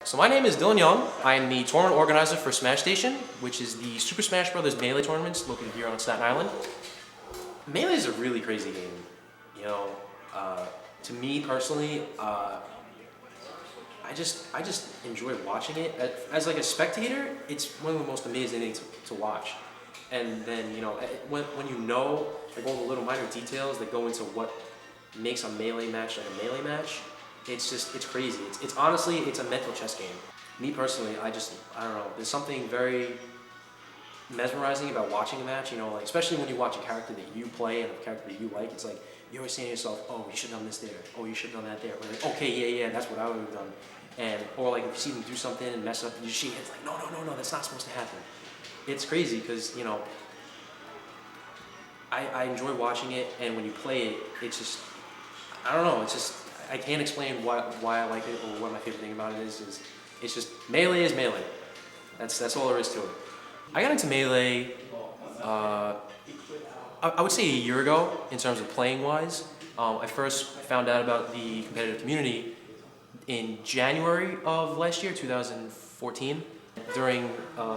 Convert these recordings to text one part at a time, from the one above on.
So my name is Dylan Young. I am the tournament organizer for Smash Station, which is the Super Smash Bros. Melee tournaments located here on Staten Island. Melee is a really crazy game. You know, to me personally, I just enjoy watching it. As like a spectator, it's one of the most amazing things to watch. And then when you know like all the little minor details that go into what makes a melee match like a melee match, it's crazy. It's honestly it's a mental chess game. Me personally, I don't know. There's something very mesmerizing about watching a match. You know, like especially when you watch a character that you play and a character that you like. It's like you're always saying to yourself, "Oh, you should have done this there. Oh, you should have done that there." Or like, okay, yeah, that's what I would have done. And or like if you see them do something and mess up, and you shake it. It's like, no, that's not supposed to happen. It's crazy because I enjoy watching it, and when you play it, it's just I don't know. It's just I can't explain why I like it or what my favorite thing about it is. It's just melee is melee. That's all there is to it. I got into melee. I would say a year ago in terms of playing wise. I first found out about the competitive community in January of last year, 2014. During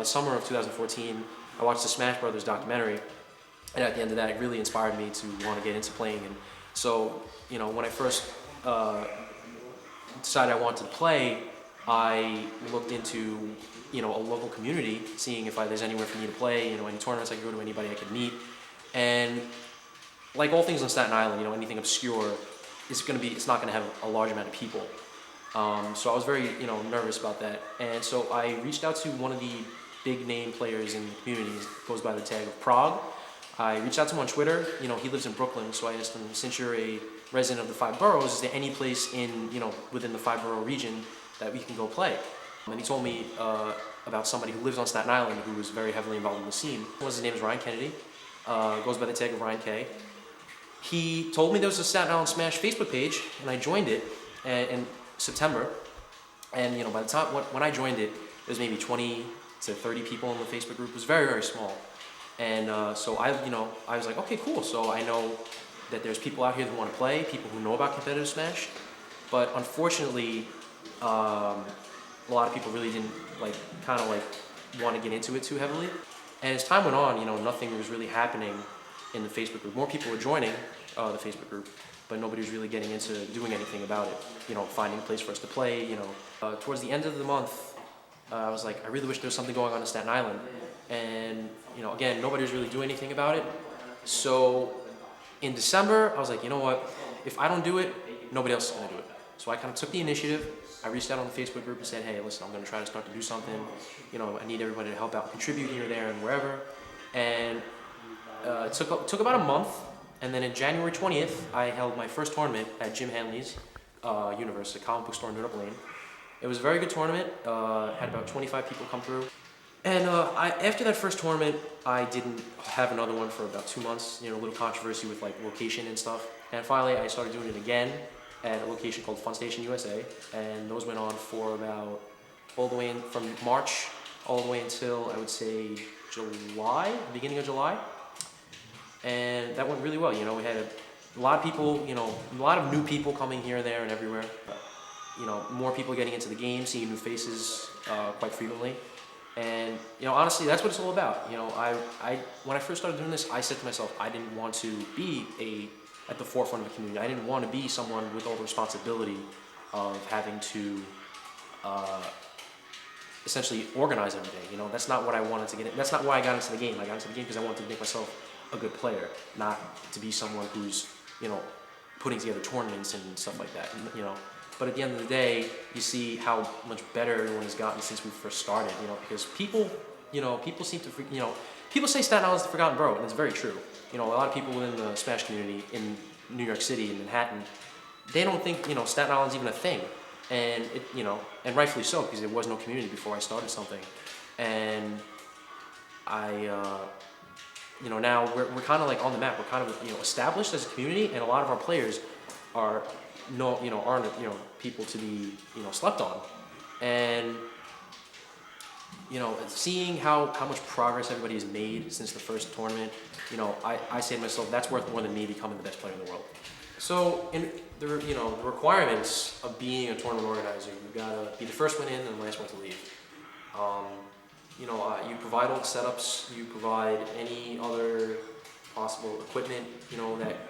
summer of 2014, I watched the Smash Brothers documentary, and at the end of that, it really inspired me to want to get into playing. And so, when I first decided I wanted to play, I looked into a local community, seeing if there's anywhere for me to play, any tournaments I could go to, anybody I could meet. And like all things on Staten Island, anything obscure, it's not gonna have a large amount of people. So I was very nervous about that, and so I reached out to one of the big name players in the community. He goes by the tag of Prague. I reached out to him on Twitter. He lives in Brooklyn, so I asked him, since you're a resident of the five boroughs, is there any place in within the five borough region that we can go play? And he told me about somebody who lives on Staten Island who was very heavily involved in the scene. His name is Ryan Kennedy. Goes by the tag of Ryan K. He told me there was a Staten Island Smash Facebook page, and I joined it in September. And by the time when I joined it, there was maybe 20 to 30 people in the Facebook group. It was very, very small. And so I was like, okay, cool. So I know that there's people out here that want to play, people who know about competitive Smash. But unfortunately, a lot of people really didn't want to get into it too heavily. And as time went on, nothing was really happening in the Facebook group. More people were joining the Facebook group, but nobody was really getting into doing anything about it. Finding a place for us to play. Towards the end of the month, I was like, I really wish there was something going on in Staten Island. And again, nobody was really doing anything about it. So in December, I was like, you know what? If I don't do it, nobody else is going to do it. So I kind of took the initiative. I reached out on the Facebook group and said, hey, listen, I'm going to try to start to do something. I need everybody to help out, contribute here, there, and wherever. And it took about a month. And then in January 20th, I held my first tournament at Jim Hanley's Universe, a comic book store in New York Lane. It was a very good tournament. Had about 25 people come through. And after that first tournament, I didn't have another one for about 2 months. A little controversy with location and stuff. And finally, I started doing it again at a location called Fun Station USA, and those went on for about all the way in from March all the way until I would say July, beginning of July. And that went really well. We had a lot of people, a lot of new people coming here and there and everywhere. More people getting into the game, seeing new faces quite frequently. And honestly, that's what it's all about. When I first started doing this, I said to myself, I didn't want to be at the forefront of the community. I didn't want to be someone with all the responsibility of having to essentially organize everything. That's not what I wanted to get. That's not why I got into the game. I got into the game because I wanted to make myself a good player, not to be someone who's putting together tournaments and stuff like that. But at the end of the day, you see how much better everyone has gotten since we first started. Because people seem to people say Staten Island's the forgotten borough, and it's very true. A lot of people within the Smash community in New York City and Manhattan, they don't think Staten Island's even a thing, and and rightfully so, because there was no community before I started something. And now we're kind of on the map. We're kind of established as a community, and a lot of our players are aren't people to be slept on. And seeing how much progress everybody has made since the first tournament, I say to myself, that's worth more than me becoming the best player in the world. So, in the requirements of being a tournament organizer, you gotta be the first one in and the last one to leave. Um, you provide all the setups, you provide any other possible equipment,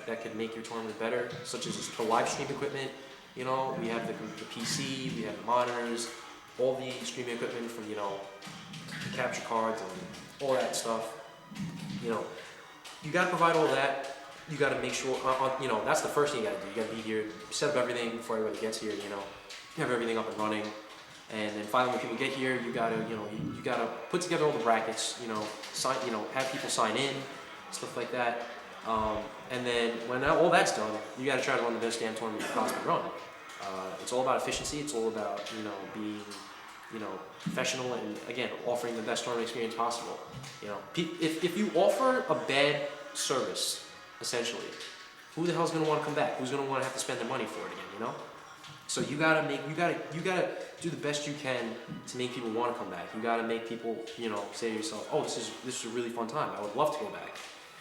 that could make your tournament better, such as the live stream equipment. We have the PC, we have the monitors, all the streaming equipment from, the capture cards and all that stuff. You gotta provide all that. You gotta make sure, that's the first thing you gotta do. You gotta be here, set up everything before everybody gets here, have everything up and running. And then finally, when people get here, you gotta, you gotta put together all the brackets, have people sign in, stuff like that. And then when all that's done, you gotta try to run the best damn tournament you can possibly run. It's all about efficiency. It's all about, being, professional and, again, offering the best tournament experience possible. If you offer a bad service, essentially, who the hell's gonna want to come back? Who's gonna want to have to spend their money for it again? So you gotta do the best you can to make people want to come back. You gotta make people, say to yourself, oh, this is a really fun time. I would love to go back.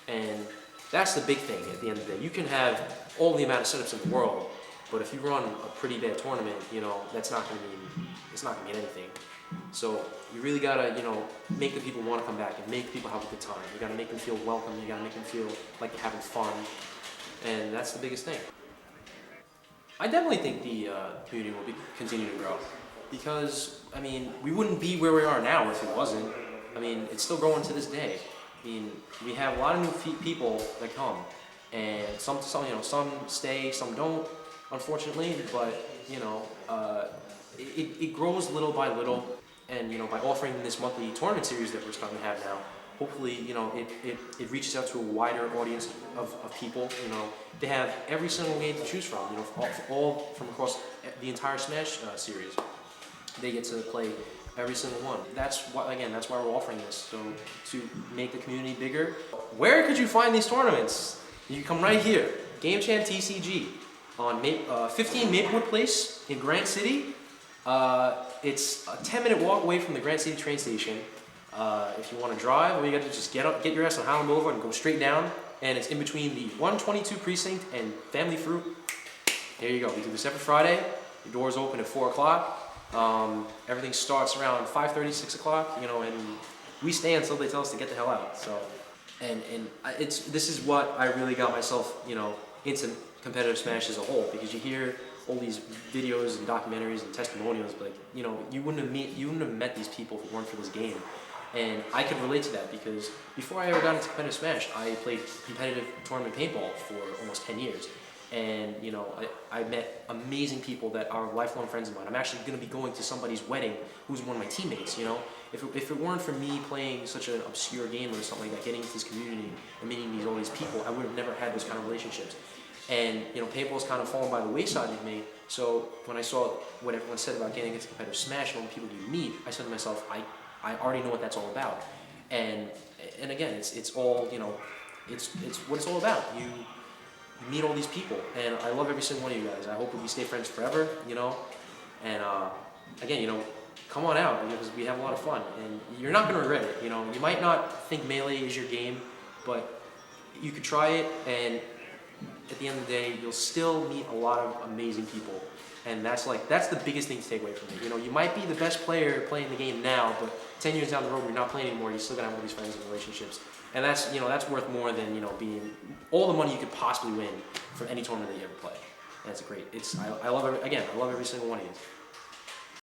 And that's the big thing at the end of the day. You can have all the amount of setups in the world, but if you run a pretty bad tournament, it's not gonna mean anything. So you really gotta, make the people want to come back and make people have a good time. You gotta make them feel welcome. You gotta make them feel like they're having fun, and that's the biggest thing. I definitely think the community will continue to grow, because we wouldn't be where we are now if it wasn't. It's still growing to this day. We have a lot of new people that come, and some stay, some don't, unfortunately. But it grows little by little, and by offering this monthly tournament series that we're starting to have now, hopefully it reaches out to a wider audience of people. They have every single game to choose from. All from across the entire Smash series. They get to play every single one. That's why we're offering this. So to make the community bigger. Where could you find these tournaments? You can come right here, Game Champ TCG, on 15 Maplewood Place in Grant City. It's a 10-minute walk away from the Grant City train station. If you want to drive, all you got to just get your ass on Highland Boulevard and go straight down. And it's in between the 122 precinct and Family Fruit. There you go. We do this every Friday. The doors open at 4 o'clock. Everything starts around 5:30, 6 o'clock. And we stay until they tell us to get the hell out. So, this is what I really got myself, into competitive Smash as a whole, because you hear all these videos and documentaries and testimonials, but you wouldn't have met these people if it weren't for this game. And I could relate to that, because before I ever got into competitive Smash, I played competitive tournament paintball for almost 10 years. And I met amazing people that are lifelong friends of mine. I'm actually going to be going to somebody's wedding who's one of my teammates. If it weren't for me playing such an obscure game or something like that, getting into this community and meeting all these people, I would have never had those kind of relationships. And paintball's kind of fallen by the wayside with me. So when I saw what everyone said about getting into competitive Smash and all the people you meet, I said to myself, I already know what that's all about. And again, it's all it's what it's all about. You meet all these people, and I love every single one of you guys. I hope we stay friends forever. And again, come on out, because we have a lot of fun, and you're not gonna regret it. You might not think Melee is your game, but you could try it, and at the end of the day, you'll still meet a lot of amazing people, and that's the biggest thing to take away from it. You might be the best player playing the game now, but 10 years down the road, when you're not playing anymore, you're still gonna have all these friends and relationships, and that's worth more than being all the money you could possibly win from any tournament that you ever play. And it's great. I love every single one of you.